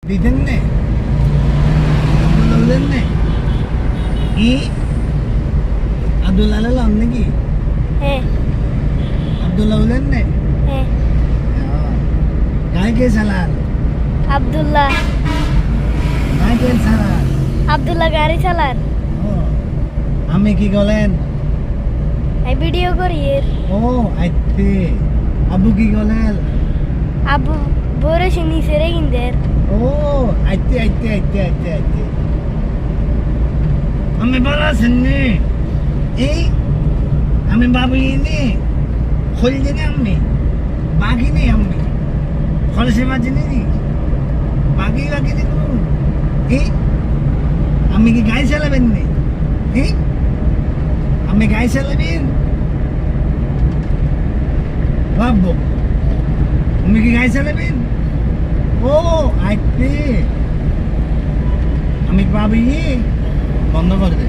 Ditenne. Abdullah ഈ അബ്ദുള്ളാലല്ല ഒന്നെങ്കി അബ്ദുള്ളനെ গায়কে সালার আব্দুল্লাহ গায়কে সালার আব্দুল্লাহ গাড়ি চালার আমি কি বলেন এই ভিডিও করি এর ও আইতে আবু কি বলেন আবু বড় সিনি সেরে কিনদের ও আইতে আইতে আইতে আইতে আইতে আমি বলা শুননি এই আমি বাবু ইনি খোল দিনে আমি বাকি নেই আমি খলসে মাঝে নেই বাকি বাকি নেই কোনো এই আমি কি গাড়ি চালাবেন নি এই আমি গাড়ি চালাবেন ভাববো তুমি কি গাড়ি চালাবেন ও আইতে আমি পাবি বন্ধ করে দে